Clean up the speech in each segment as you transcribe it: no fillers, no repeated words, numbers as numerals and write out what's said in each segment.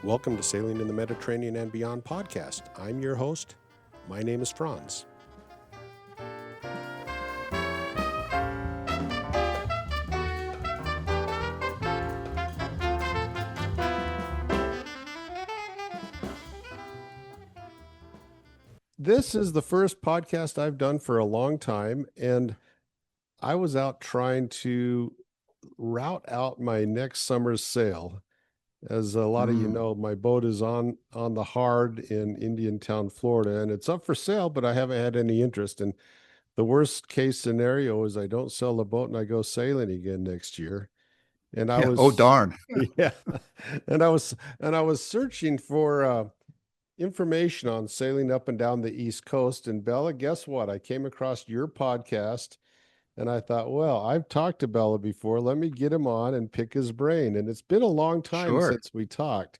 Welcome to Sailing in the Mediterranean and Beyond podcast. I'm your host. My name is Franz. This is the first podcast I've done for a long time, and I was out trying to route out my next summer's sail. As a lot of you know, my boat is on the Hard in Indiantown, Florida, and it's up for sale, but I haven't had any interest. And the worst case scenario is I don't sell the boat and I go sailing again next year. And I was, oh darn, yeah, and I was searching for information on sailing up and down the East Coast. And Bela, guess what? I came across your podcast. And I thought, well, I've talked to Bela before. Let me get him on and pick his brain. And it's been a long time sure. since we talked.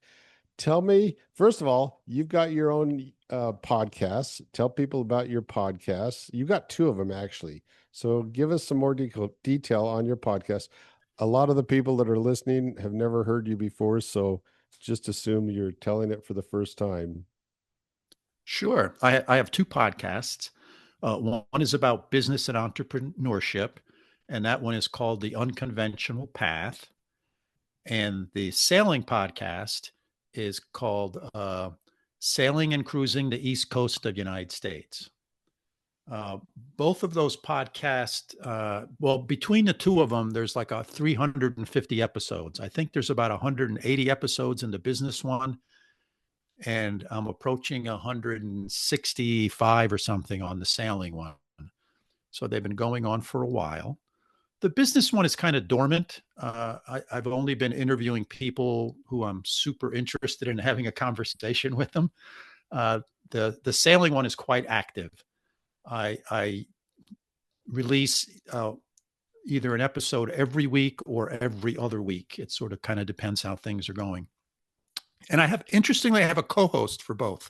Tell me, first of all, you've got your own podcasts. Tell people about your podcasts. You got two of them, actually. So give us some more detail on your podcast. A lot of the people that are listening have never heard you before. So just assume you're telling it for the first time. Sure. I have two podcasts. One is about business and entrepreneurship, and that one is called The Unconventional Path. And the sailing podcast is called Sailing and Cruising the East Coast of the United States. Both of those podcasts, well, between the two of them, there's like 350 episodes. I think there's about 180 episodes in the business one, and I'm approaching 165 or something on the sailing one. So they've been going on for a while. The business one is kind of dormant. I've only been interviewing people who I'm super interested in having a conversation with them. The sailing one is quite active. I release either an episode every week or every other week. It sort of kind of depends how things are going. And I have a co-host for both.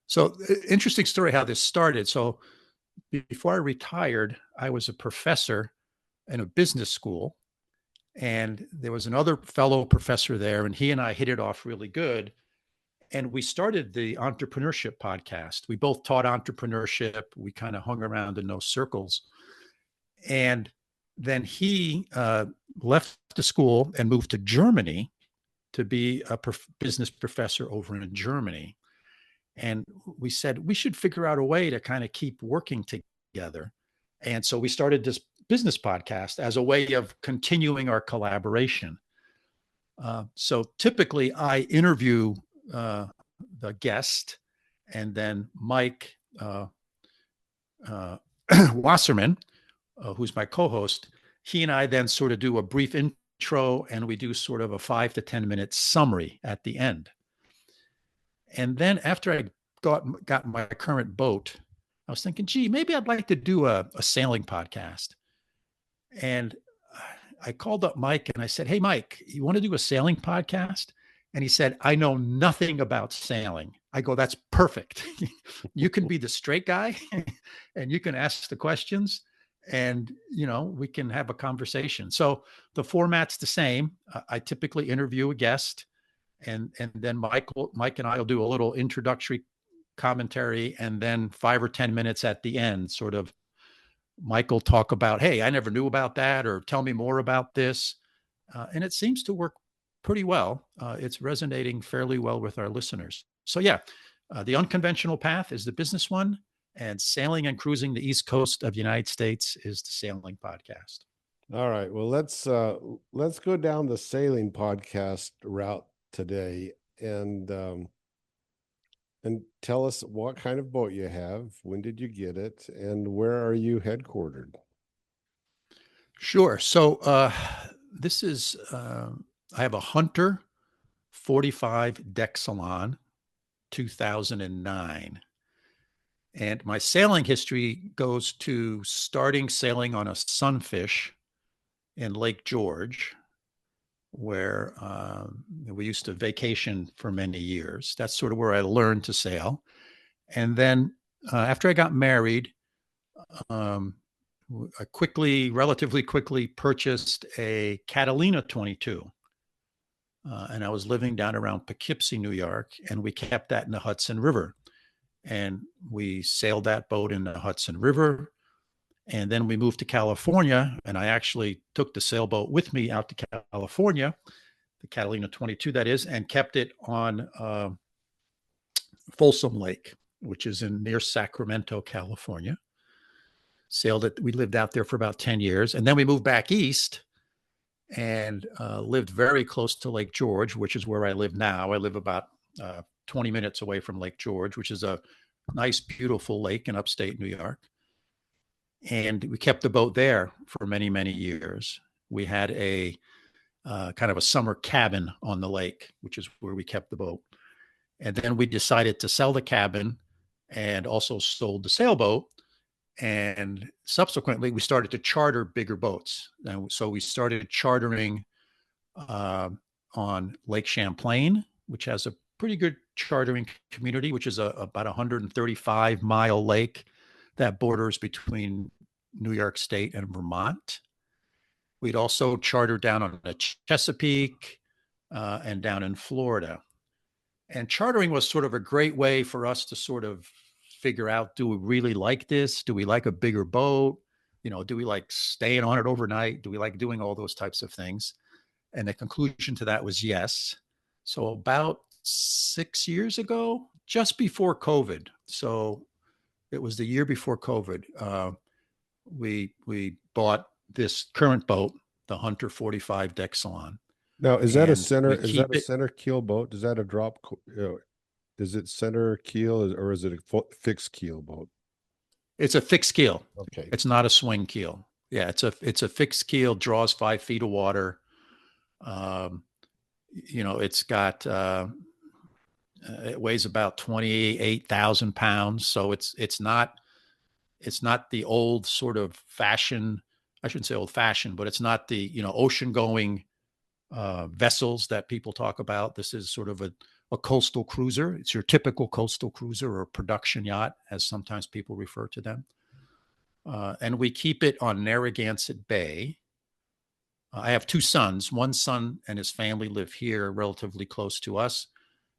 So interesting story how this started. So before I retired, I was a professor in a business school, and there was another fellow professor there, and he and I hit it off really good. And we started the entrepreneurship podcast. We both taught entrepreneurship. We kind of hung around in those circles. And then he left the school and moved to Germany to be a business professor over in Germany. And we said, we should figure out a way to kind of keep working together. And so we started this business podcast as a way of continuing our collaboration. So typically I interview the guest, and then Mike Wasserman, who's my co-host, he and I then sort of do a brief intro, and we do sort of a 5 to 10 minute summary at the end. And then after I got my current boat, I was thinking, gee, maybe I'd like to do a sailing podcast. And I called up Mike and I said, hey, Mike, you want to do a sailing podcast? And he said, I know nothing about sailing. I go, that's perfect. You can be the straight guy and you can ask the questions, and, you know, we can have a conversation. So the format's the same. I typically interview a guest, and then Mike and I will do a little introductory commentary, and then 5 or 10 minutes at the end, sort of Mike will talk about, hey, I never knew about that, or tell me more about this. And it seems to work pretty well. It's resonating fairly well with our listeners. So yeah, The Unconventional Path is the business one, and Sailing and Cruising the East Coast of the United States is the sailing podcast. All right. Well, let's go down the sailing podcast route today, and tell us what kind of boat you have, when did you get it, and where are you headquartered? Sure. So this is I have a Hunter 45 deck salon, 2009. And my sailing history goes to starting sailing on a Sunfish in Lake George, where we used to vacation for many years. That's sort of where I learned to sail. And then after I got married, I relatively quickly purchased a Catalina 22. and I was living down around Poughkeepsie, New York, and we kept that in the Hudson River. And we sailed that boat in the Hudson River. And then we moved to California, and I actually took the sailboat with me out to California, the Catalina 22, that is, and kept it on Folsom Lake, which is in near Sacramento, California. Sailed it. We lived out there for about 10 years. And then we moved back east and lived very close to Lake George, which is where I live now. I live about 20 minutes away from Lake George, which is a nice, beautiful lake in upstate New York. And we kept the boat there for many, many years. We had a kind of a summer cabin on the lake, which is where we kept the boat. And then we decided to sell the cabin and also sold the sailboat. And subsequently, we started to charter bigger boats. And so we started chartering on Lake Champlain, which has a pretty good chartering community, which is about 135-mile lake that borders between New York State and Vermont. We'd also charter down on the Chesapeake and down in Florida. And chartering was sort of a great way for us to sort of figure out, do we really like this? Do we like a bigger boat? Do we like staying on it overnight? Do we like doing all those types of things? And the conclusion to that was yes. So about 6 years ago, just before COVID, so it was the year before COVID, we bought this current boat, the Hunter 45 deck salon. Now, And we keep a it. center keel boat? Does that a drop? Is it center keel or is it a fixed keel boat? It's a fixed keel. Okay. It's not a swing keel. Yeah, it's a fixed keel, draws 5 feet of water. Um, it's got it weighs about 28,000 pounds. So it's not the old sort of fashion. I shouldn't say old fashioned, but it's not the ocean going vessels that people talk about. This is sort of a coastal cruiser. It's your typical coastal cruiser or production yacht, as sometimes people refer to them. And we keep it on Narragansett Bay. I have 2 sons. One son and his family live here relatively close to us.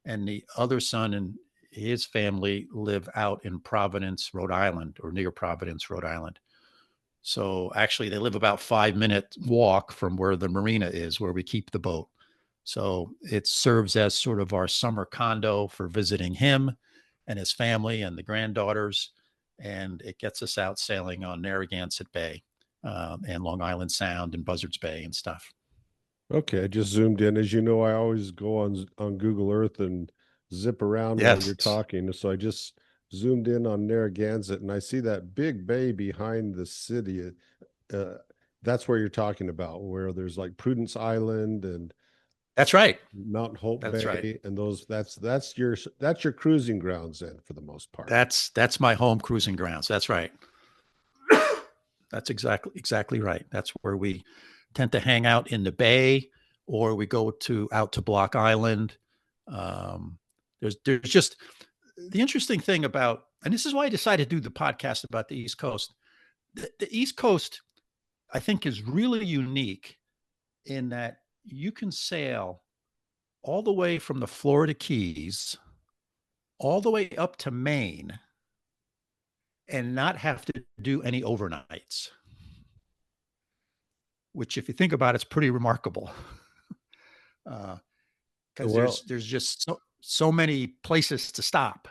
And the other son and his family live out in Providence, Rhode Island, or near Providence, Rhode Island. So actually, they live about 5-minute walk from where the marina is, where we keep the boat. So it serves as sort of our summer condo for visiting him and his family and the granddaughters. And it gets us out sailing on Narragansett Bay and Long Island Sound and Buzzards Bay and stuff. Okay, I just zoomed in. As you know, I always go on Google Earth and zip around while you're Yes, talking. So I just zoomed in on Narragansett and I see that big bay behind the city. Uh, that's where you're talking about, where there's like Prudence Island and that's right. Mount Hope That's right. Bay, and those that's your cruising grounds then for the most part. That's my home cruising grounds. That's right. That's exactly right. That's where we tend to hang out in the bay, or we go out to Block Island. Um, there's just the interesting thing about, and this is why I decided to do the podcast about the East Coast. The East Coast, I think, is really unique in that you can sail all the way from the Florida Keys all the way up to Maine and not have to do any overnights, which, if you think about it, is pretty remarkable. Because Well, there's just so many places to stop.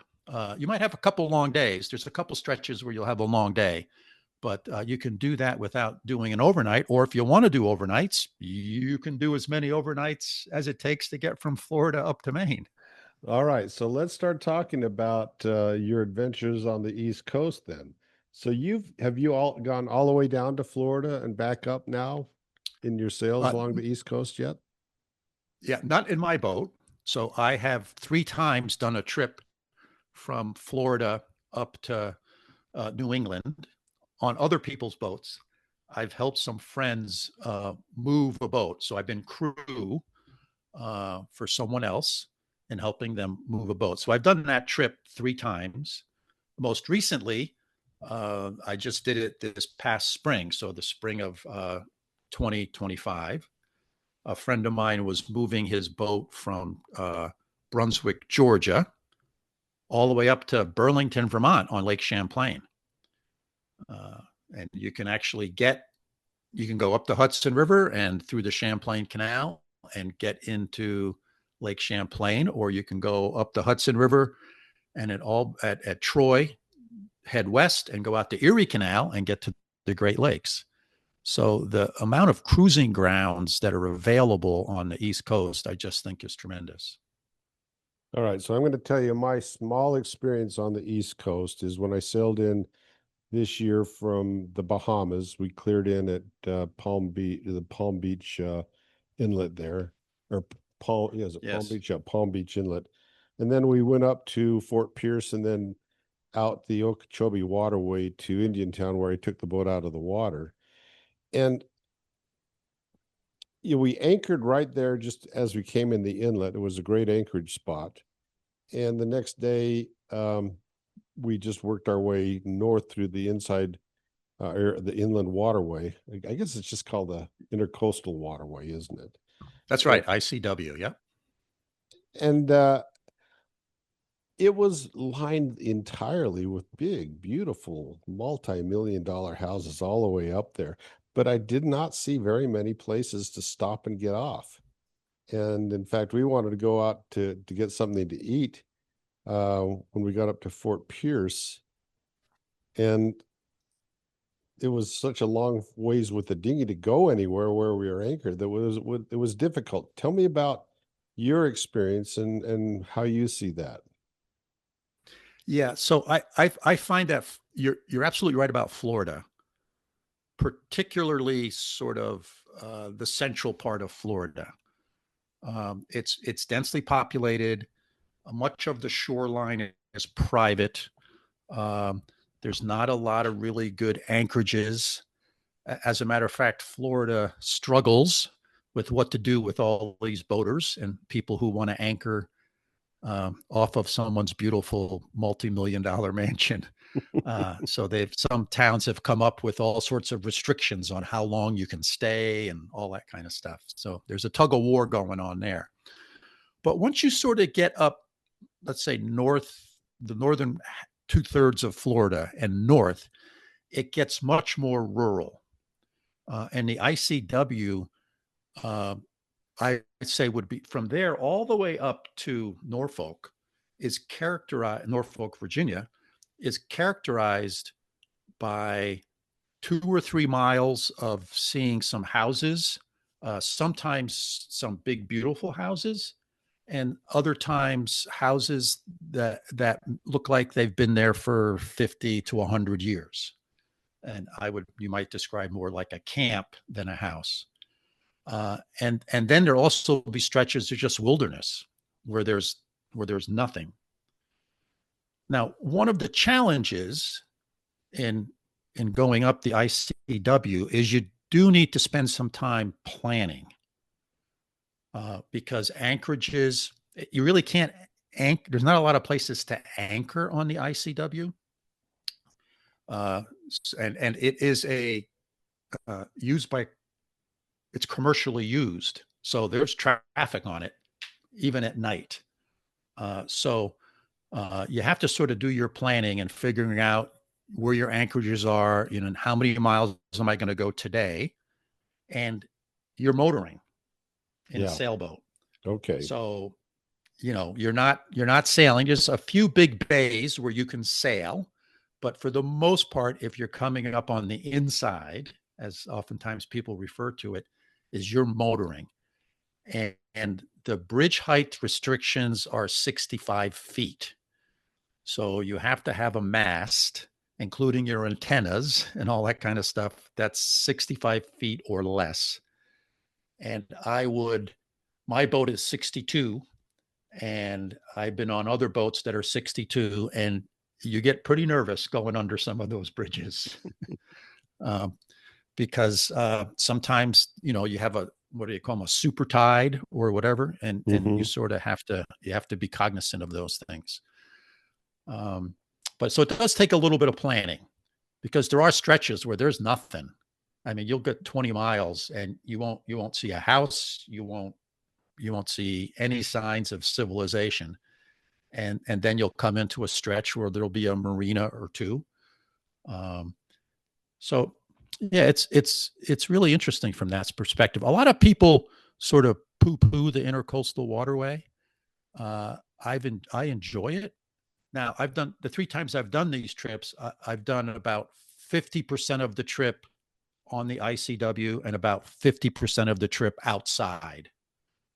You might have a couple long days. There's a couple stretches where you'll have a long day, but you can do that without doing an overnight. Or if you want to do overnights, you can do as many overnights as it takes to get from Florida up to Maine. all right, so let's start talking about your adventures on the East Coast then. So have you all gone all the way down to Florida and back up now in your sails Uh, along the East Coast yet? yeah, not in my boat. So I have 3 times done a trip from Florida up to New England on other people's boats. I've helped some friends move a boat. So I've been crew for someone else and helping them move a boat. So I've done that trip 3 times. Most recently, I just did it this past spring. So the spring of 2025. A friend of mine was moving his boat from Brunswick, Georgia, all the way up to Burlington, Vermont on Lake Champlain. Uh, and you can actually you can go up the Hudson River and through the Champlain Canal and get into Lake Champlain, or you can go up the Hudson River and at Troy, head west and go out the Erie Canal and get to the Great Lakes. So the amount of cruising grounds that are available on the East Coast, I just think is tremendous. All right, so I'm going to tell you my small experience on the East Coast is when I sailed in this year from the Bahamas. We cleared in at Palm Beach, the Palm Beach inlet there, or Palm, yeah, is it Palm Yes. Beach? Yeah, Palm Beach Inlet. And then we went up to Fort Pierce and then out the Okeechobee Waterway to Indiantown, where I took the boat out of the water. And we anchored right there just as we came in the inlet. It was a great anchorage spot. And the next day, we just worked our way north through the inside, the inland waterway. I guess it's just called the intercoastal waterway, isn't it? That's And right. ICW. Yeah. and it was lined entirely with big, beautiful, multi-million dollar houses all the way up there. But I did not see very many places to stop and get off. And in fact, we wanted to go out to get something to eat when we got up to Fort Pierce. And it was such a long ways with the dinghy to go anywhere where we were anchored that it was difficult. Tell me about your experience and how you see that. Yeah. So I find that you're absolutely right about Florida, particularly sort of the central part of Florida. It's densely populated. Much of the shoreline is private. Um, there's not a lot of really good anchorages. As a matter of fact, Florida struggles with what to do with all these boaters and people who want to anchor off of someone's beautiful multi-million dollar mansion. So some towns have come up with all sorts of restrictions on how long you can stay and all that kind of stuff. So there's a tug of war going on there. But once you sort of get up, let's say the northern 2/3 of Florida and north, it gets much more rural. And the ICW, uh, I'd say, would be from there all the way up to Norfolk, Norfolk, Virginia, is characterized by 2 or 3 miles of seeing some houses, sometimes some big, beautiful houses, and other times houses that look like they've been there for 50 to 100 years. And you might describe more like a camp than a house. And then there also be stretches of just wilderness where there's nothing. Now, one of the challenges in going up the ICW is you do need to spend some time planning, because anchorages, you really can't anchor. There's not a lot of places to anchor on the ICW, and it is used by, it's commercially used, so there's traffic on it even at night. So you have to sort of do your planning and figuring out where your anchorages are, and how many miles am I going to go today? And you're motoring in a Yeah. sailboat. Okay. So, you're not sailing, just a few big bays where you can sail. But for the most part, if you're coming up on the inside, as oftentimes people refer to it, is you're motoring. And the bridge height restrictions are 65 feet. So you have to have a mast, including your antennas and all that kind of stuff, that's 65 feet or less. And my boat is 62, and I've been on other boats that are 62, and you get pretty nervous going under some of those bridges. um, because sometimes, you have what do you call them, a super tide or whatever, and you Hmm. sort of have to be cognizant of those things. But so it does take a little bit of planning, because there are stretches where there's nothing. I mean, you'll get 20 miles and you won't see a house. You won't see any signs of civilization. And then you'll come into a stretch where there'll be a marina or two. Um, so yeah, it's really interesting from that perspective. A lot of people sort of poo-poo the intercoastal waterway. I enjoy it. Now, I've done the 3 times I've done these trips. I've done about 50% of the trip on the ICW and about 50% of the trip outside,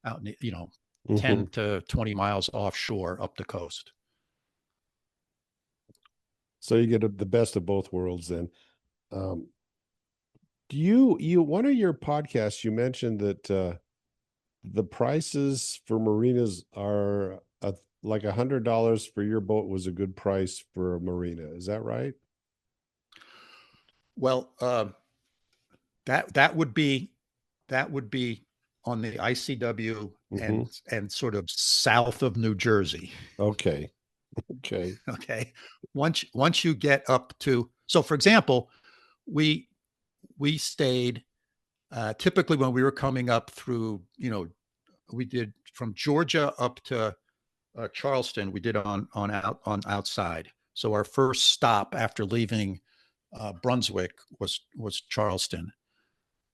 out, 10 Hmm. to 20 miles offshore up the coast. So you get the best of both worlds then. Um, do you one of your podcasts you mentioned that the prices for marinas are like $100 for your boat was a good price for a marina. Is that right? Well, that would be on the ICW Hmm. and sort of south of New Jersey. Okay. Okay. Okay, once you get up to, so for example, we we stayed, typically when we were coming up through, we did from Georgia up to Charleston. We did on outside. So our first stop after leaving Brunswick was Charleston,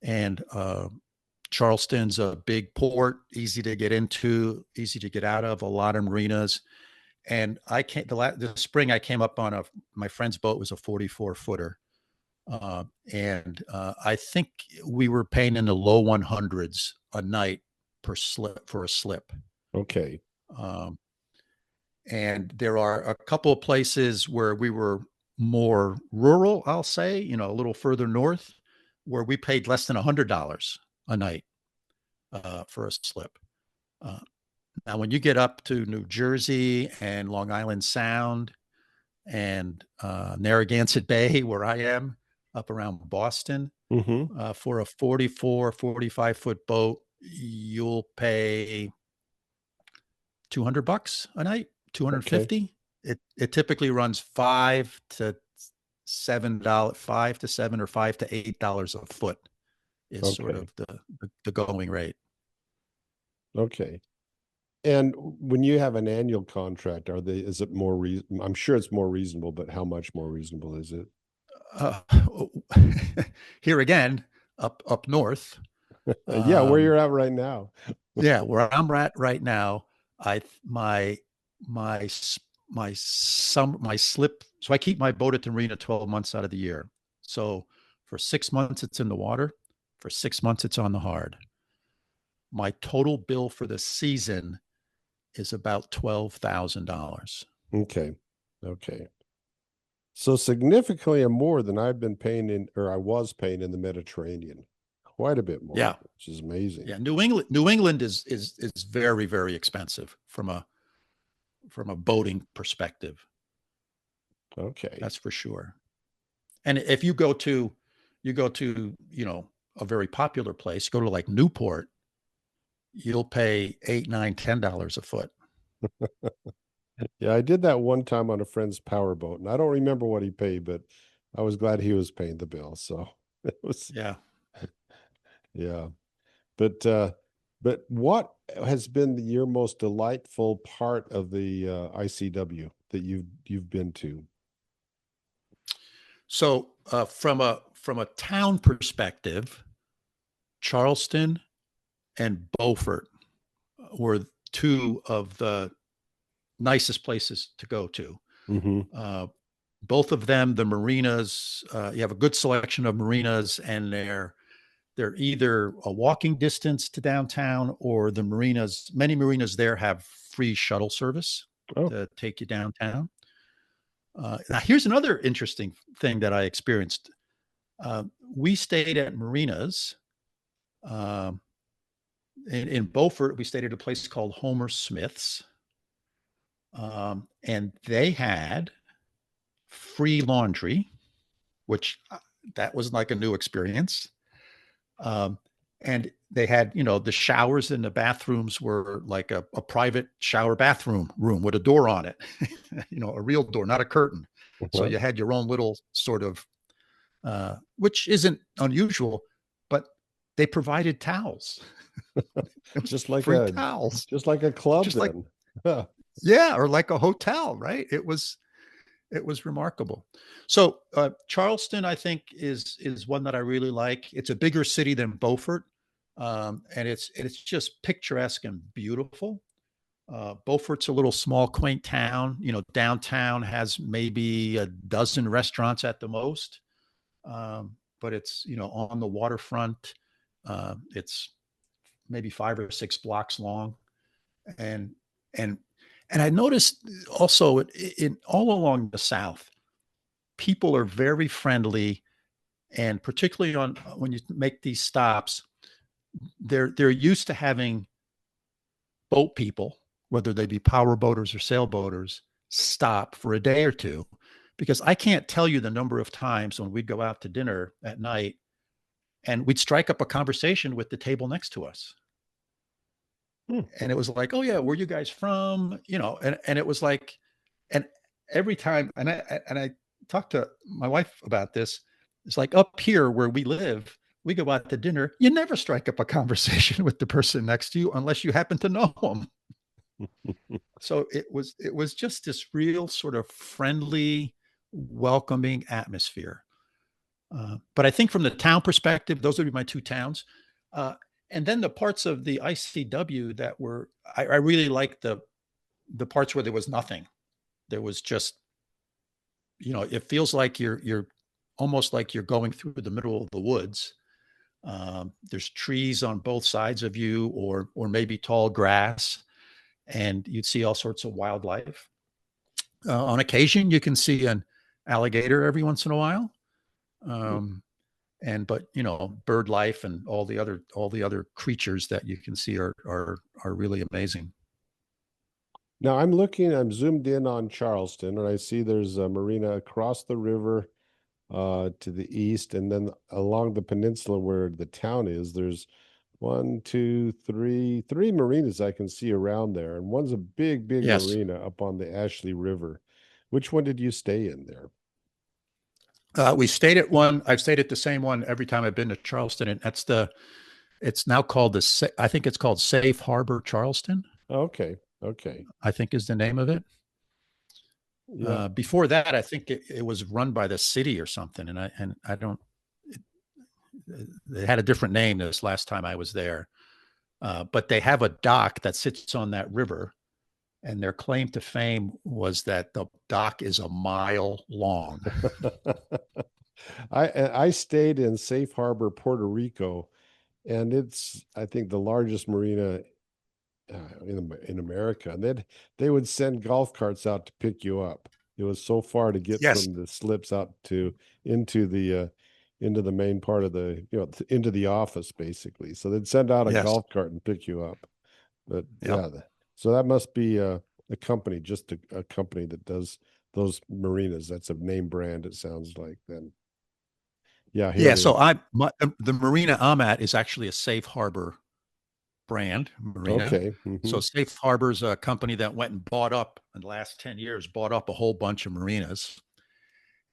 and Charleston's a big port, easy to get into, easy to get out of. A lot of marinas. And I came the spring. I came up on my friend's boat was a 44-footer, and I think we were paying in the low 100s a night per slip for a slip. Okay. Um, and there are a couple of places where we were more rural, I'll say, a little further north, where we paid less than $100 a night for a slip. Uh, Now, when you get up to New Jersey and Long Island Sound and Narragansett Bay, where I am, up around Boston, Hmm. for a 44, 45-foot boat, you'll pay $200 a night, Okay. 250. It typically runs $5 to $7, $5 to $7 or $5 to $8 a foot is sort Okay. of the going rate. Okay. And when you have an annual contract, is it more I'm sure it's more reasonable, but how much more reasonable is it? Uh, Here again, up north, Yeah, where um, you're at right now. yeah, where I'm at right now, I my my my slip. So I keep my boat at the marina 12 months out of the year. So for 6 months it's in the water, for 6 months it's on the hard. My total bill for the season is about $12,000. Okay. Okay. So significantly more than I've been paying or I was paying in the Mediterranean. Quite a bit more, Yeah, which is amazing. yeah. New England is very very expensive from a boating perspective. Okay. That's for sure. And if you go to a very popular place, go to like Newport, you'll pay 8, 9, $10 a foot. Yeah, I did that one time on a friend's power boat, and I don't remember what he paid, but I was glad he was paying the bill. So it was, Yeah. yeah. But what has been your most delightful part of the ICW that you've been to? So from a town perspective, Charleston and Beaufort were two of the nicest places to go to. Hmm. Uh, Both of them, the marinas, you have a good selection of marinas, and they're either a walking distance to downtown or the marinas. Many marinas there have free shuttle service Oh, to take you downtown. Now, here's another interesting thing that I experienced. We stayed at marinas. Um, in Beaufort, we stayed at a place called Homer Smith's, and they had free laundry, which that was like a new experience. Um, and they had, the showers in the bathrooms were like a private shower bathroom room with a door on it, a real door, not a curtain. So well, you had your own little sort of which isn't unusual, but they provided towels. It was just like free a towels, just like a club just like, then. Huh. yeah, or like a hotel, right? It was remarkable. So Charleston, I think, is one that I really like. It's a bigger city than Beaufort, and it's just picturesque and beautiful. Beaufort's a little small, quaint town. Downtown has maybe a dozen restaurants at the most, but it's on the waterfront. It's maybe 5 or 6 blocks long, and and and I noticed also in all along the South, people are very friendly, and particularly on when you make these stops, they're used to having boat people, whether they be power boaters or sailboaters, stop for a day or two, because I can't tell you the number of times when we'd go out to dinner at night and we'd strike up a conversation with the table next to us. Hmm. And it was like, oh yeah, where are you guys from? And it was like, and every time, and I talked to my wife about this. It's like up here where we live, we go out to dinner. You never strike up a conversation with the person next to you unless you happen to know them. So it was just this real sort of friendly, welcoming atmosphere. But I think from the town perspective, those would be my two towns. Uh, and then the parts of the ICW that were, I really liked the parts where there was nothing. There was just, it feels like you're almost like you're going through the middle of the woods. There's trees on both sides of you, or maybe tall grass, and you'd see all sorts of wildlife. On occasion, you can see an alligator every once in a while. Um, and but bird life and all the other creatures that you can see are really amazing. Now I'm zoomed in on Charleston, and I see there's a marina across the river to the east, and then along the peninsula where the town is, there's one, two, three marinas I can see around there, and one's a big, big Yes. marina up on the Ashley River. Which one did you stay in there? We stayed at one. I've stayed at the same one every time I've been to Charleston, and it's now called I think it's called Safe Harbor Charleston, Okay, okay, I think is the name of it. yeah. Before that, I think it was run by the city or something, and I don't. It had a different name this last time I was there, but they have a dock that sits on that river, and their claim to fame was that the dock is a mile long. I stayed in Safe Harbor, Puerto Rico, and it's I think the largest marina in America. And they would send golf carts out to pick you up. It was so far to get Yes, from the slips out to into the uh, into the main part of the into the office basically. So they'd send out a yes, golf cart and pick you up. But yep. yeah, so that must be a company, just a company that does those marinas. That's a name brand. It sounds like then. Yeah, here Yeah. it So is. the marina I'm at is actually a Safe Harbor brand marina. Okay. So Safe Harbor is a company that went and bought up in the last 10 years, bought up a whole bunch of marinas.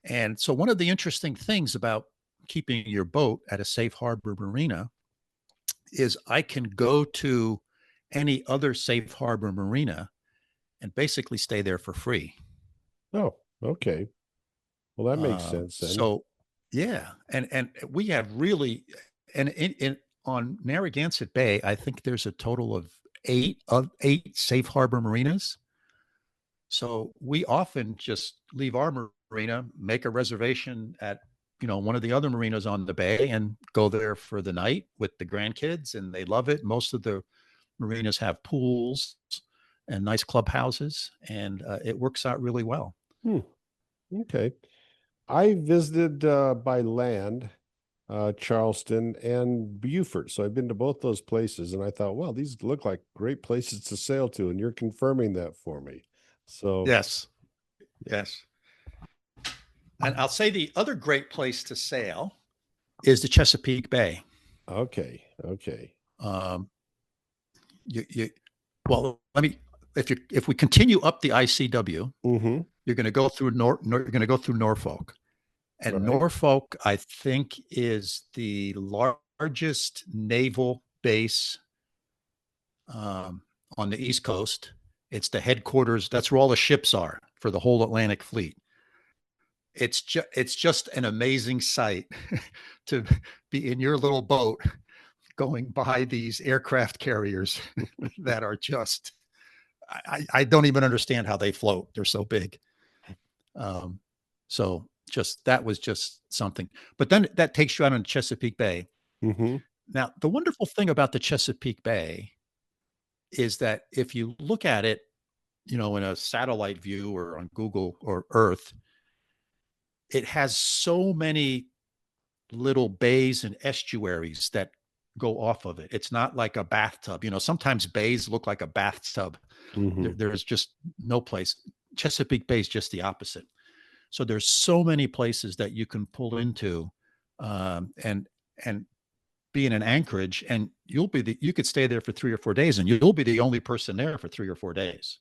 And so one of the interesting things about keeping your boat at a Safe Harbor marina is I can go to any other Safe Harbor marina and basically stay there for free. Oh, okay. Well, that makes sense then. So yeah, and we have really, and in on Narragansett Bay, I think there's a total of eight safe harbor marinas. So we often just leave our marina, make a reservation at one of the other marinas on the bay, and go there for the night with the grandkids, and they love it. Most of the marinas have pools and nice clubhouses, and it works out really well. Hmm. Okay. I visited by land Charleston and Beaufort. So I've been to both those places and I thought, well, these look like great places to sail to. And you're confirming that for me. So, Yes, yes. And I'll say the other great place to sail is the Chesapeake Bay. okay. Okay. Um, you well, let me if we continue up the ICW, Mm-hmm. you're going to go through Norfolk, And Right. Norfolk, I think, is the largest naval base um, on the East Coast. It's the headquarters. That's where all the ships are for the whole Atlantic Fleet. It's just an amazing sight to be in your little boat going by these aircraft carriers that are just I don't even understand how they float. They're so big. Um, so just that was just something. But then that takes you out on Chesapeake Bay. Mm-hmm. Now, the wonderful thing about the Chesapeake Bay is that if you look at it, in a satellite view or on Google or Earth, it has so many little bays and estuaries that go off of it. It's not like a bathtub. Sometimes bays look like a bathtub. Mm-hmm. There's just no place. Chesapeake Bay is just the opposite. So there's so many places that you can pull into, and be in an anchorage, and you could stay there for 3 or 4 days, and you'll be the only person there for 3 or 4 days.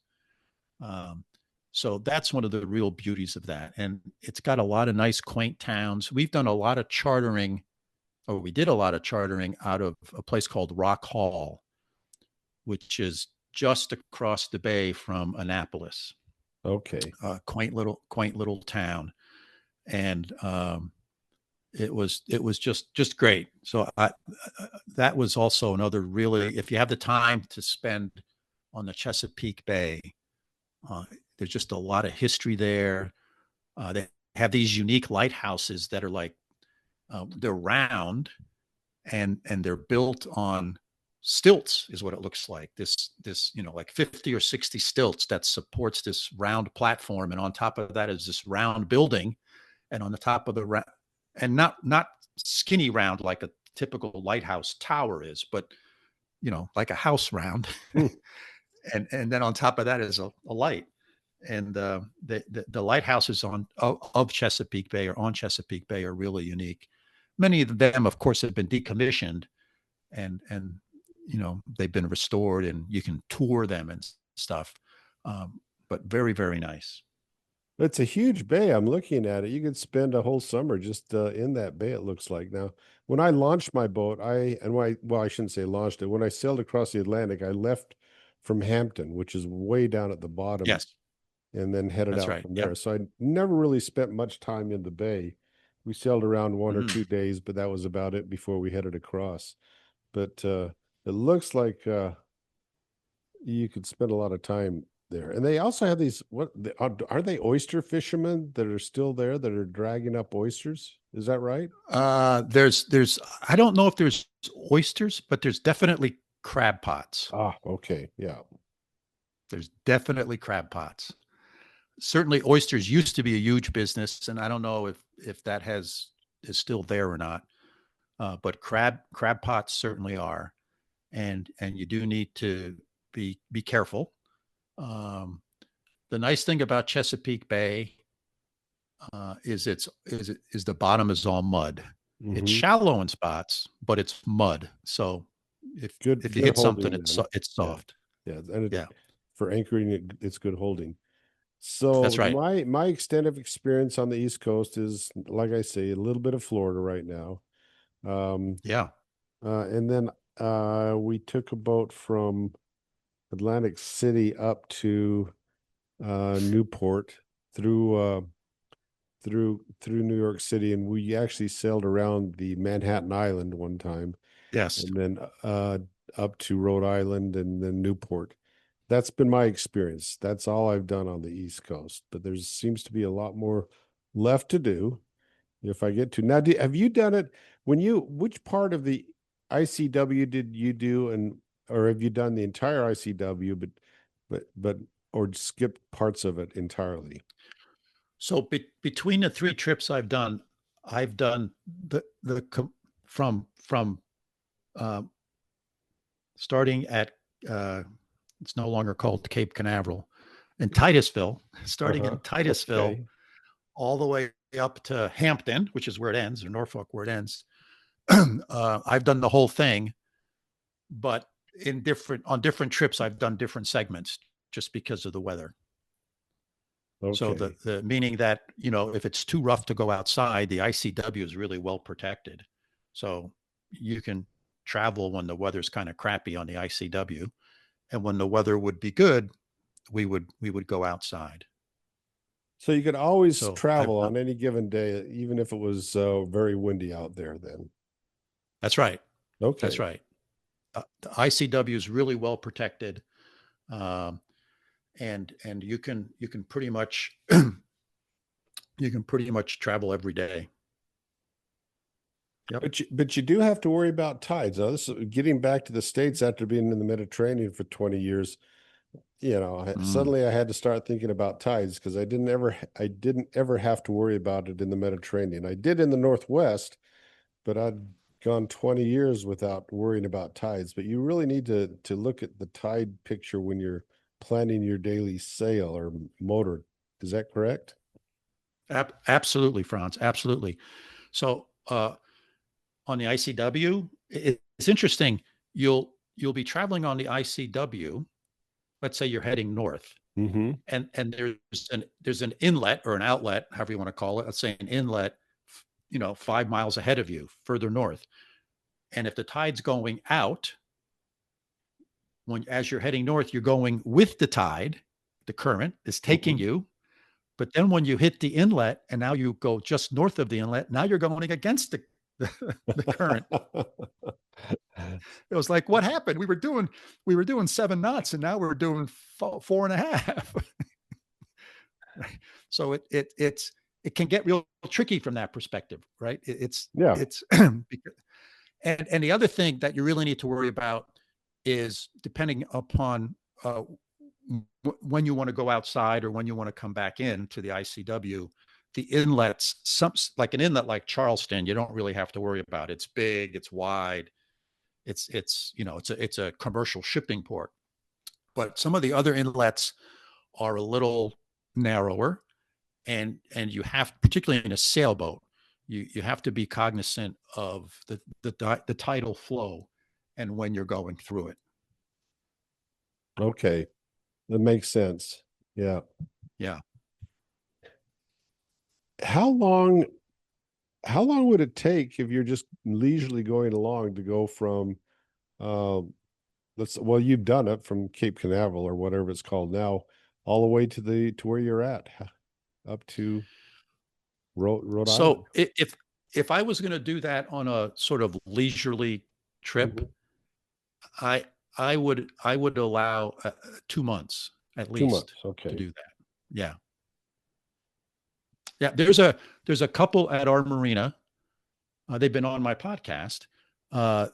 Um, so that's one of the real beauties of that, and it's got a lot of nice, quaint towns. We've done a lot of chartering, or we did a lot of chartering out of a place called Rock Hall, which is just across the bay from Annapolis. Okay. Quaint little town, and it was just great. So that was also another really, if you have the time to spend on the Chesapeake Bay, uh, there's just a lot of history there. They have these unique lighthouses that are like they're round, and they're built on stilts, is what it looks like. This like 50 or 60 stilts that supports this round platform, and on top of that is this round building, and on the top of the and not skinny round like a typical lighthouse tower is, but like a house round. Hmm. And then on top of that is a light. And the lighthouses of Chesapeake Bay or on Chesapeake Bay are really unique. Many of them, of course, have been decommissioned, and they've been restored, and you can tour them and stuff. But very, very nice. It's a huge bay. I'm looking at it. You could spend a whole summer just in that bay, it looks like. Now, when I launched my boat, well, I shouldn't say launched it. When I sailed across the Atlantic, I left from Hampton, which is way down at the bottom, Yes, and then headed that's out right. from Yep. there. So I never really spent much time in the bay. We sailed around one or Mhm. 2 days, but that was about it before we headed across. But it looks like you could spend a lot of time there. And they also have these, are they oyster fishermen that are still there that are dragging up oysters? Is that right? There's I don't know if there's oysters, but there's definitely crab pots. Ah, okay. Yeah. There's definitely crab pots. Certainly, oysters used to be a huge business, and I don't know if that is still there or not. But crab pots certainly are, and you do need to be careful. Um, the nice thing about Chesapeake Bay is the bottom is all mud. It's Hmm. shallow in spots, but it's mud. So if Good, if you good hit something, holding then. it's Yeah. soft. Yeah. And Yeah, for anchoring it, it's good holding. So that's right. my extent of experience on the East Coast is, like I say, a little bit of Florida right now. Um, Yeah. and then we took a boat from Atlantic City up to Newport through through New York City, and we actually sailed around the Manhattan Island one time, Yes. and then up to Rhode Island and then Newport. That's been my experience. That's all I've done on the East Coast, but there seems to be a lot more left to do if I get to. Now, have you done it which part of the ICW did you do, and or have you done the entire ICW, but or skip parts of it entirely? So between the three trips I've done from uh, starting at uh, it's no longer called Cape Canaveral, in Titusville, starting in Uh-huh. Titusville Okay. all the way up to Hampton, which is where it ends, or Norfolk, where it ends. I've done the whole thing, but on different trips, I've done different segments just because of the weather. So Okay. the meaning that, if it's too rough to go outside, the ICW is really well protected. So you can travel when the weather's kind of crappy on the ICW, and when the weather would be good, we would go outside. So you could always So I've travel on any given day, even if it was very windy out there then. That's right. That's Okay. right. The ICW is really well protected, um, and you can pretty much travel every day. Yep. But you do have to worry about tides. Now, this is getting back to the States after being in the Mediterranean for 20 years. Mm. Suddenly I had to start thinking about tides because I didn't ever have to worry about it in the Mediterranean. I did in the Northwest, but I'd gone 20 years without worrying about tides. But you really need to look at the tide picture when you're planning your daily sail or motor. Is that correct? Absolutely, Franz. Absolutely. So on the ICW, it's interesting. You'll be traveling on the ICW. Let's say you're heading north, Mm-hmm. and there's an inlet or an outlet, however you want to call it. Let's say an inlet, 5 miles ahead of you, further north. And if the tide's going out, as you're heading north, you're going with the tide. The current is taking Mm-hmm. you. But then when you hit the inlet and now you go just north of the inlet, now you're going against the current. It was like, what happened? We were doing 7 knots and now we're doing four and a half. So it can get real tricky from that perspective, right? Yeah. It's and the other thing that you really need to worry about is depending upon when you want to go outside or when you want to come back in to the ICW, the inlets, like an inlet like Charleston, you don't really have to worry about. It's big, it's wide, it's a commercial shipping port. But some of the other inlets are a little narrower, and you have, particularly in a sailboat, you have to be cognizant of the tidal flow and when you're going through it. Okay. That makes sense. Yeah. Yeah. How long how long would it take if you're just leisurely going along to go from um well, you've done it from Cape Canaveral or whatever it's called now, all the way to where you're at, up to Rhode Island. So if I was going to do that on a sort of leisurely trip, Mhm. I I would allow 2 months at 2 months. least to Okay. do that. Yeah, yeah. There's a couple at our marina. They've been on my podcast.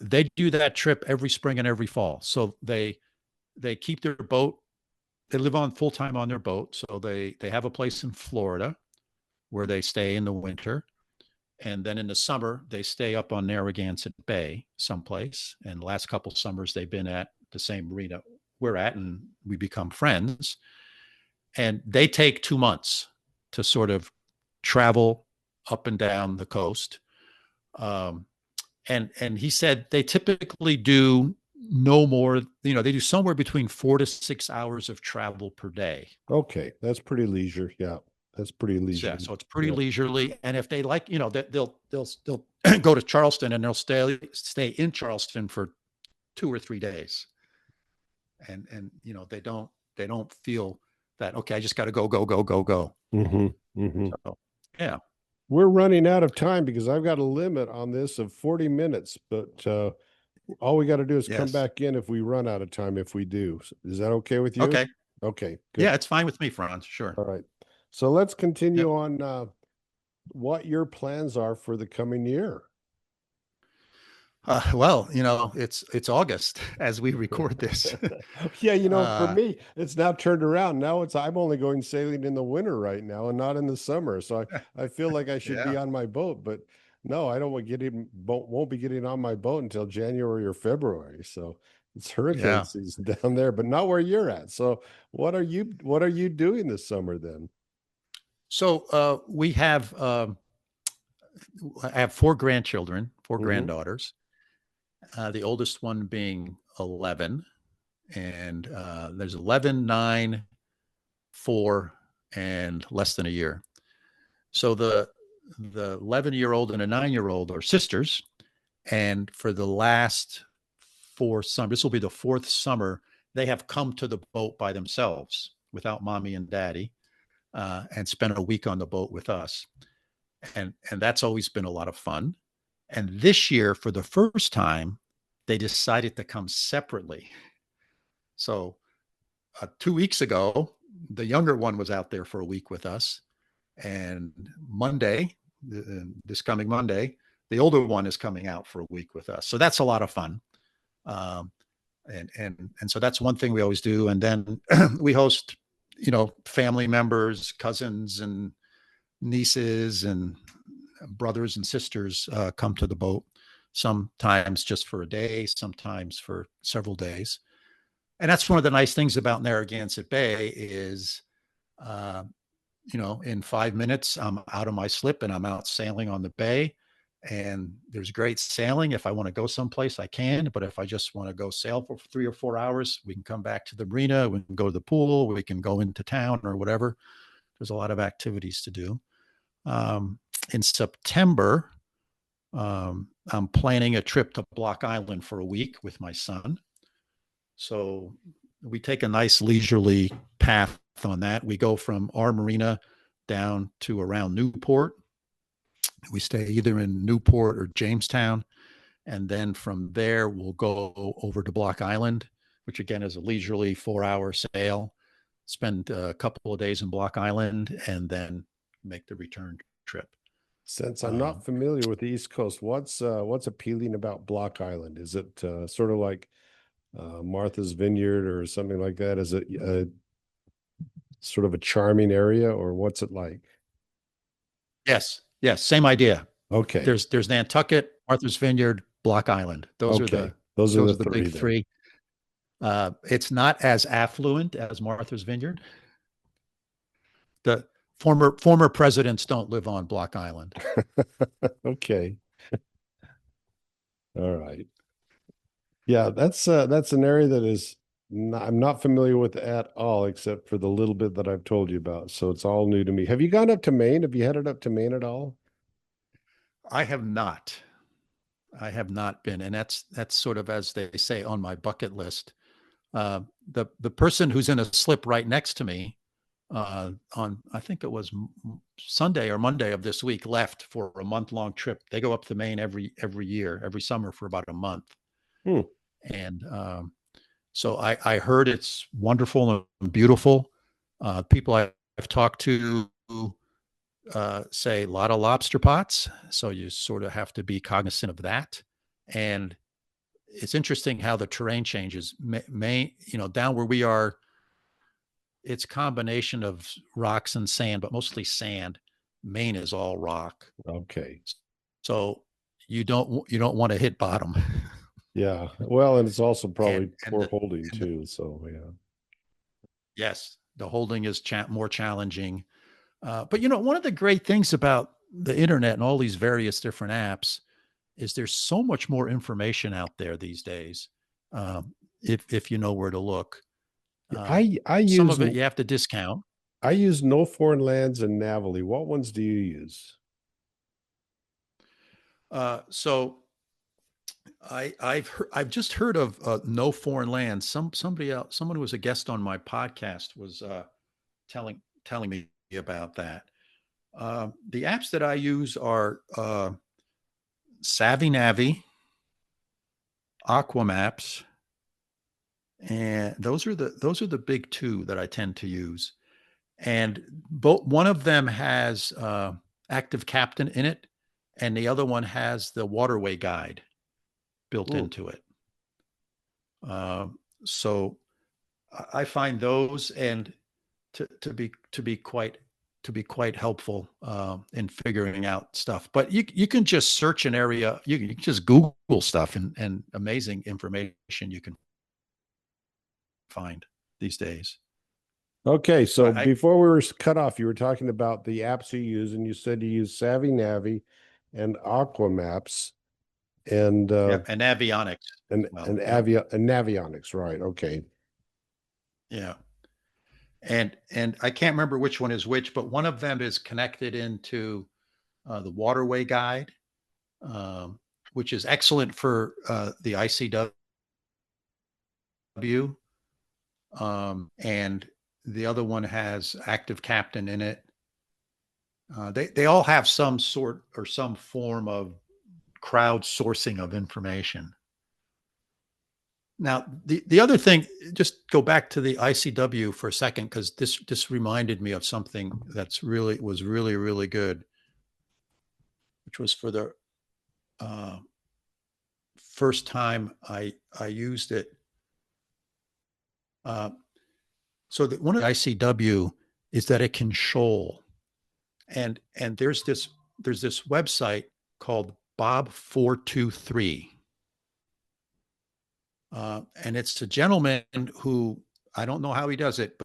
They do that trip every spring and every fall. So they keep their boat. They live on full time on their boat. So they have a place in Florida where they stay in the winter. And then in the summer, they stay up on Narragansett Bay someplace. And the last couple summers, they've been at the same marina we're at, and we become friends. And they take 2 months to sort of travel up and down the coast. Um, and he said they typically do no more, they do somewhere between 4 to 6 hours of travel per day. Okay. That's pretty leisure. Yeah. That's pretty So, yeah, leisurely. so it's pretty Yeah. leisurely. And if they like, they'll go to Charleston and they'll stay in Charleston for 2 or 3 days, and they don't feel that, okay, I just got to go go go go go. Hmm. Hmm. So yeah, We're running out of time because I've got a limit on this of 40 minutes, but all we got to do is come yes, back in if we run out of time, if we do. Is that okay with you? okay, Okay, good. yeah, it's fine with me, Franz. Sure. All right. So let's Yep. continue on what your plans are for the coming year. Well, it's August as we record this. Yeah, for uh, me, it's now turned around. Now I'm only going sailing in the winter right now and not in the summer. So I feel like I should be yeah, on my boat, but no, I don't won't be getting on my boat until January or February. So it's hurricane yeah. season down there, but not where you're at. So what are you doing this summer then? So I have four grandchildren, four Hmm. granddaughters. The oldest one being 11, and there's 11, 9, 4, and less than a year. So the 11-year-old and a 9-year-old are sisters, and for the last 4 summers, this will be the fourth summer, they have come to the boat by themselves without mommy and daddy, and spent a week on the boat with us, and that's always been a lot of fun. And this year, for the first time, they decided to come separately. So 2 weeks ago, the younger one was out there for a week with us, and Monday, this coming Monday, the older one is coming out for a week with us. So that's a lot of fun. Um, and so that's one thing we always do. And then we host, family members, cousins, and nieces, and brothers and sisters come to the boat. Sometimes just for a day, sometimes for several days. And that's one of the nice things about Narragansett Bay is, uh, in 5 minutes, I'm out of my slip and I'm out sailing on the bay. And there's great sailing. If I want to go someplace, I can. But if I just want to go sail for 3 or 4 hours, we can come back to the marina. We can go to the pool. We can go into town or whatever. There's a lot of activities to do. In September, I'm planning a trip to Block Island for a week with my son. So we take a nice leisurely path on that. We go from our marina down to around Newport. We stay either in Newport or Jamestown. And then from there, we'll go over to Block Island, which again is a leisurely 4-hour sail. Spend a couple of days in Block Island and then make the return trip. Since I'm not familiar with the East Coast, what's appealing about Block Island? Is it sort of like Martha's Vineyard or something like that? Is it sort of a charming area, or what's it like? Yes, same idea. Okay. There's Nantucket, Martha's Vineyard, Block Island. Those are the big three. It's not as affluent as Martha's Vineyard. The former presidents don't live on Block Island. Okay. All right. Yeah, that's an area that I'm not familiar with at all, except for the little bit that I've told you about. So it's all new to me. Have you gone up to Maine? Have you headed up to Maine at all? I have not. I have not been, and that's sort of, as they say, on my bucket list. The person who's in a slip right next to me, on, I think it was Sunday or Monday of this week, left for a month-long trip. They go up to Maine every year, every summer for about a month. And so I heard it's wonderful and beautiful. People I've talked to say a lot of lobster pots, so you sort of have to be cognizant of that. And it's interesting how the terrain changes. Maine, down where we are, it's a combination of rocks and sand, but mostly sand. Maine is all rock. Okay. So you don't want to hit bottom. Yeah. Well, and it's also probably poor holding too. So yeah. Yes, the holding is more challenging. But one of the great things about the internet and all these various different apps is there's so much more information out there these days. If you know where to look. I use some of it you have to discount. I use No Foreign Lands and Navily. What ones do you use? So I've just heard of No Foreign Lands. Someone who was a guest on my podcast was telling me about that. The apps that I use are Savvy Navi, Aquamaps, and those are the big two that I tend to use. And one of them has Active Captain in it, and the other one has the waterway guide built into it. So I find those and to be quite helpful in figuring out stuff. But you can just search an area. You can just Google stuff, and amazing information you can find these days. Okay, so before we were cut off, you were talking about the apps you use, and you said you use Savvy Navi and Aquamaps and and Avionics and Navionics, right? Okay. Yeah. and I can't remember which one is which, but one of them is connected into the waterway guide, um, which is excellent for the ICW. And the other one has active captain in it. They all have some sort or some form of crowdsourcing of information. Now, the other thing, just go back to the ICW for a second, because this reminded me of something that's really good, which was for the uh, first time I used it. Uh, so that one of the ICW is that it can shoal, and there's this website called Bob423. And it's a gentleman who, I don't know how he does it,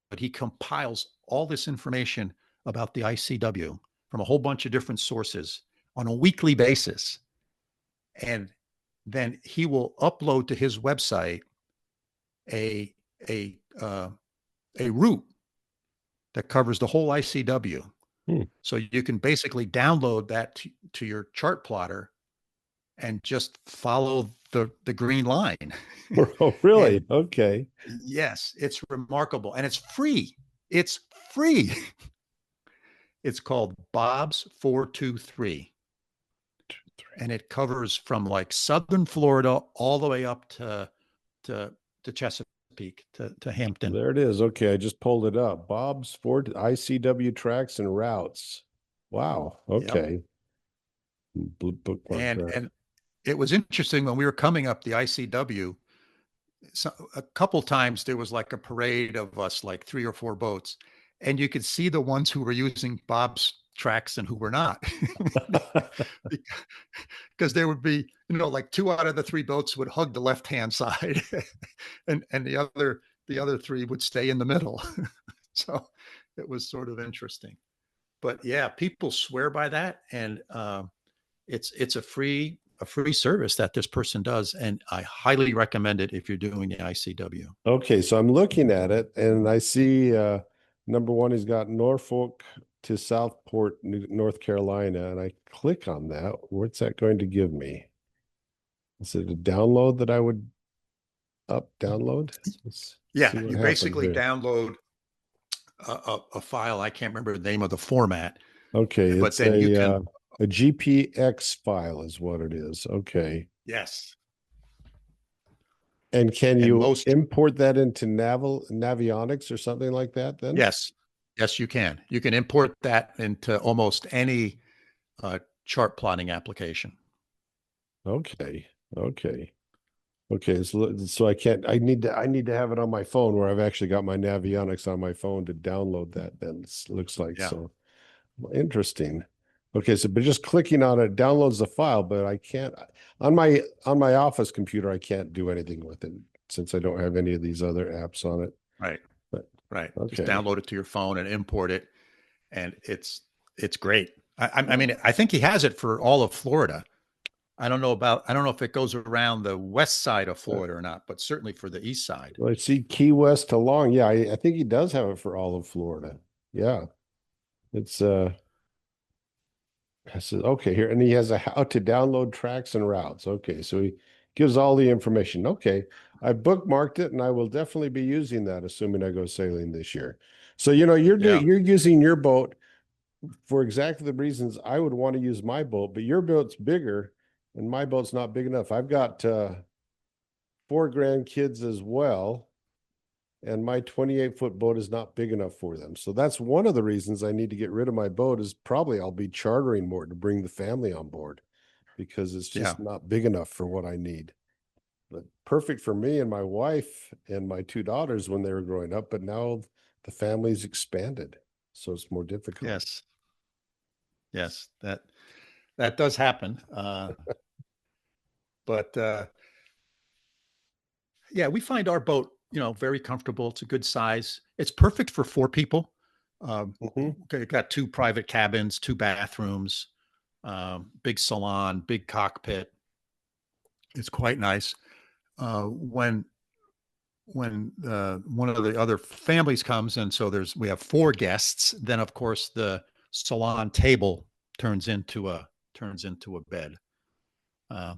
but he compiles all this information about the ICW from a whole bunch of different sources on a weekly basis. And then he will upload to his website a a uh, a route that covers the whole ICW. Hmm. So you can basically download that to your chart plotter and just follow the green line. Oh, And really? Okay. yes, it's remarkable, and it's free. It's free. It's called Bob's 423, and it covers from like southern Florida all the way up to to Chesapeake, to Hampton. There it is. Okay, I just pulled it up. Bob's Ford ICW tracks and routes. Wow. Yep. Okay. Bookmark that. And it was interesting when we were coming up the ICW. So a couple times there was like a parade of us, like 3 or 4 boats, and you could see the ones who were using Bob's tracks and who were not. Because there would be, like 2 out of the 3 boats would hug the left hand side, and the other 3 would stay in the middle. So it was sort of interesting. But yeah, people swear by that, and it's a free service that this person does, and I highly recommend it if you're doing the ICW. Okay, so I'm looking at it and I see number one, he's got Norfolk to Southport, North Carolina, and I click on that. What's that going to give me? Is it a download that I would download? Let's Yeah, see what you happens basically there. download a file. I can't remember the name of the format, Okay, but it's then you can. a GPX file is what it is. Okay. Yes. And can And you most. import that into Navionics or something like that then? Yes, yes, you can. You can import that into almost any chart plotting application. Okay. Okay. Okay. So I need to have it on my phone where I've actually got my Navionics on my phone to download that then it looks like Yeah. so. Interesting. Okay, so but just clicking on it downloads the file, but I can't on my office computer, I can't do anything with it since I don't have any of these other apps on it. Right. But Right. Just okay. download it to your phone and import it, and it's great. I mean, I think he has it for all of Florida. I don't know if it goes around the west side of Uh, Florida or not, but certainly for the east side. well, I see Key West to Long. Yeah, I think he does have it for all of Florida. Yeah. It's okay here, and he has a how to download tracks and routes. Okay, so he gives all the information. Okay, I bookmarked it, and I will definitely be using that, assuming I go sailing this year. So Yeah. you're using your boat for exactly the reasons I would want to use my boat, but your boat's bigger, and my boat's not big enough. I've got 4 grandkids as well, and my 28-foot boat is not big enough for them. So that's one of the reasons I need to get rid of my boat is probably I'll be chartering more to bring the family on board because it's Yeah. just not big enough for what I need. But perfect for me and my wife and my 2 daughters when they were growing up, but now the family's expanded, so it's more difficult. Yes. Yes. That does happen. But yeah, we find our boat, very comfortable. It's a good size. It's perfect for 4 people. Mhm. Got 2 private cabins, 2 bathrooms, big salon, big cockpit. It's quite nice. When one of the other families comes, and so we have four guests, then of course the salon table turns into a bed.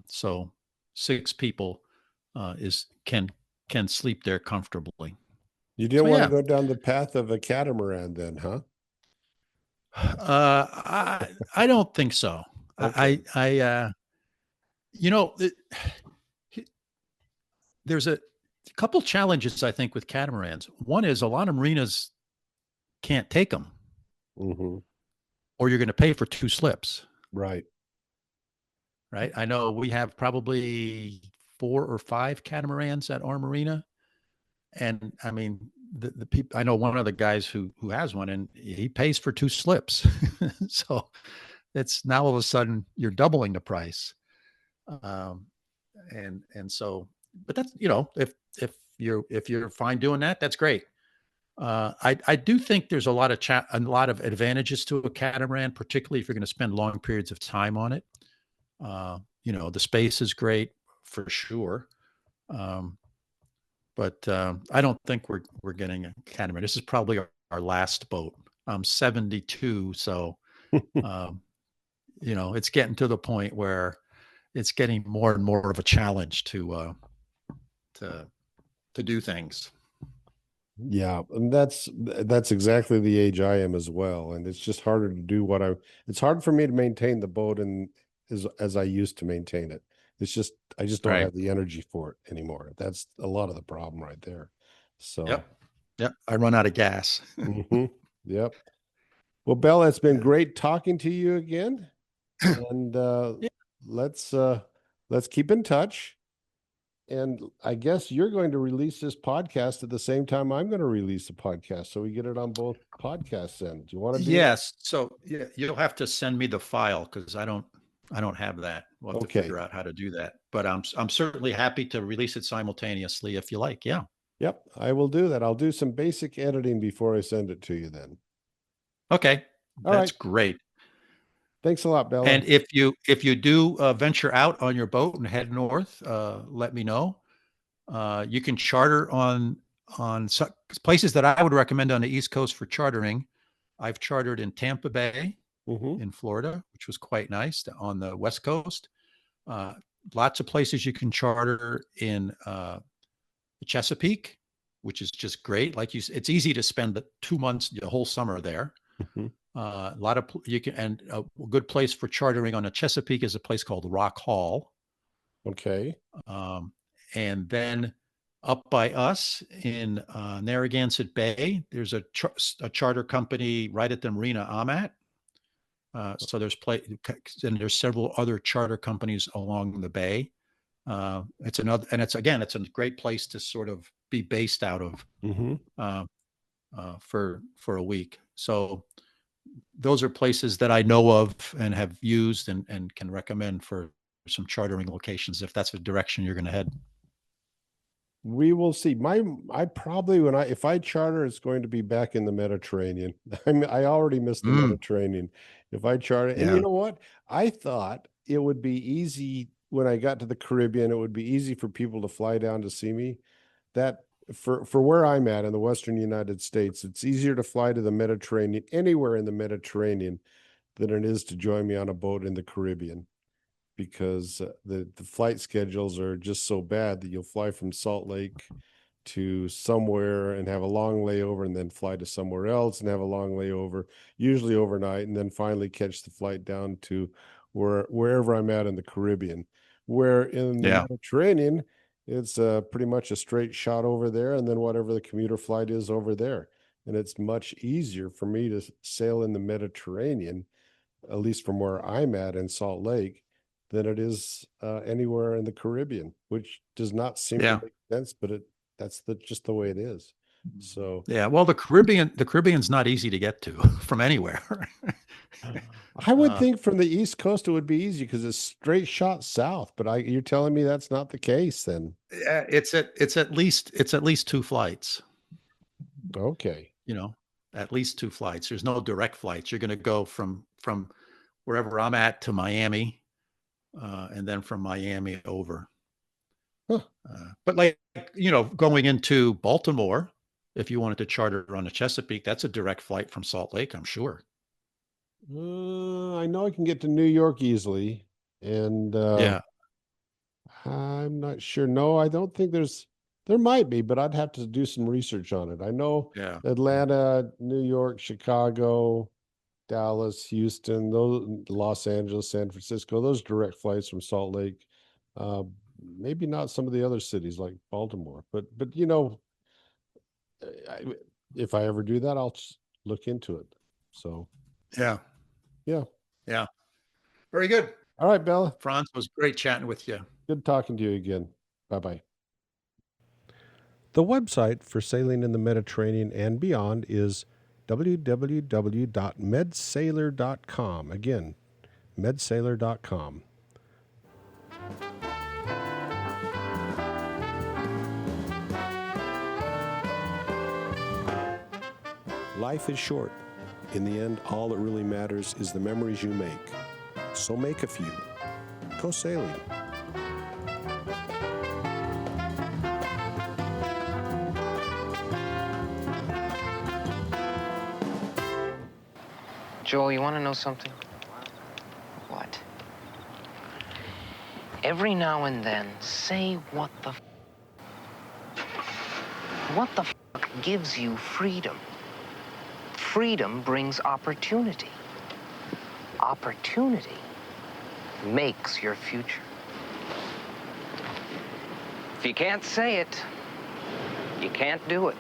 So six people is can sleep there comfortably. You didn't So want to yeah, go down the path of a catamaran then, huh? I don't think so. Okay. You know, there's a couple challenges I think with catamarans. One is a lot of marinas can't take them, Hmm. or you're going to pay for two slips, Right. right? I know we have probably four or five catamarans at our marina, and I mean the people. I know one of the guys who has one, and he pays for two slips, so it's now all of a sudden you're doubling the price. Um, and so, but that's if you're fine doing that, that's great. I do think there's a lot of advantages to a catamaran, particularly if you're going to spend long periods of time on it. The space is great for sure, um, but I don't think we're getting a catamaran. This is probably our last boat. I'm 72, so um, it's getting to the point where it's getting more and more of a challenge to to do things. Yeah, and that's exactly the age I am as well. And it's just harder to do it's hard for me to maintain the boat and as I used to maintain it. It's just I just don't Right. have the energy for it anymore. That's a lot of the problem right there. So, Yep. Yep. I run out of gas. mhm. Yep. Well, Bella, it's been Yeah. great talking to you again. And Yeah. let's uh let's keep in touch. And I guess you're going to release this podcast at the same time I'm going to release the podcast, so we get it on both podcasts then. Do you want to do that? Yes. So yeah, you'll have to send me the file because I don't have that. We'll have to Okay. figure out how to do that. But I'm certainly happy to release it simultaneously if you like. Yeah. Yep, I will do that. I'll do some basic editing before I send it to you then. Okay. All That's right. great. Thanks a lot, Bella. And if you do venture out on your boat and head north, let me know. You can charter on places that I would recommend on the East Coast for chartering. I've chartered in Tampa Bay Hmm. in Florida, which was quite nice on the West Coast. Uh, Lots of places you can charter in the Chesapeake, which is just great. Like it's easy to spend the 2 months, the whole summer there. Hmm. A lot of you can, and a good place for chartering on the Chesapeake is a place called Rock Hall. Okay. Um, and then up by us in Narragansett Bay, there's a charter company right at the marina I'm at. So and there's several other charter companies along the bay. It's a great place to sort of be based out of Hmm. uh, for a week. So those are places that I know of and have used and can recommend for some chartering locations if that's the direction you're going to head. We will see. I probably when I if I charter, it's going to be back in the Mediterranean. I already missed the Mm, Mediterranean. If I charter, and you yeah. know what? I thought it would be easy when I got to the Caribbean. It would be easy for people to fly down to see me. That for where I'm at in the Western United States, it's easier to fly to the Mediterranean anywhere in the Mediterranean than it is to join me on a boat in the Caribbean because the flight schedules are just so bad that you'll fly from Salt Lake to somewhere and have a long layover and then fly to somewhere else and have a long layover, usually overnight, and then finally catch the flight down to wherever I'm at in the Caribbean. Where in the Yeah. Mediterranean, it's pretty much a straight shot over there, and then whatever the commuter flight is over there. And it's much easier for me to sail in the Mediterranean, at least from where I'm at in Salt Lake, than it is anywhere in the Caribbean, which does not seem to Yeah. make sense, but that's just the way it is. So Yeah. Well, the Caribbean's not easy to get to from anywhere. I would uh, think from the East Coast it would be easy because it's straight shot south, but you're telling me that's not the case then. yeah, it's at least two flights. Okay. You know, at least two flights. There's no direct flights. You're going to go from wherever I'm at to Miami, and then from Miami over. Huh. But like, going into Baltimore, if you wanted to charter on the Chesapeake, that's a direct flight from Salt Lake, I'm sure. I know I can get to New York easily, and Yeah. I'm not sure. No, I don't think there might be, but I'd have to do some research on it. I know Yeah. Atlanta, New York, Chicago, Dallas, Houston, those Los Angeles, San Francisco, those direct flights from Salt Lake. Uh, Maybe not some of the other cities like Baltimore, but I, if I ever do that, I'll look into it. So Yeah. yeah. Yeah. Very good. All right, Bella. Franz, was great chatting with you. Good talking to you again. Bye bye. The website for sailing in the Mediterranean and beyond is www.medsailor.com. Again, medsailor.com. Life is short. In the end, all that really matters is the memories you make. So make a few. Go sailing. Joel, you want to know something? What? Every now and then, say what the gives you freedom? Freedom brings opportunity. Opportunity makes your future. If you can't say it, you can't do it.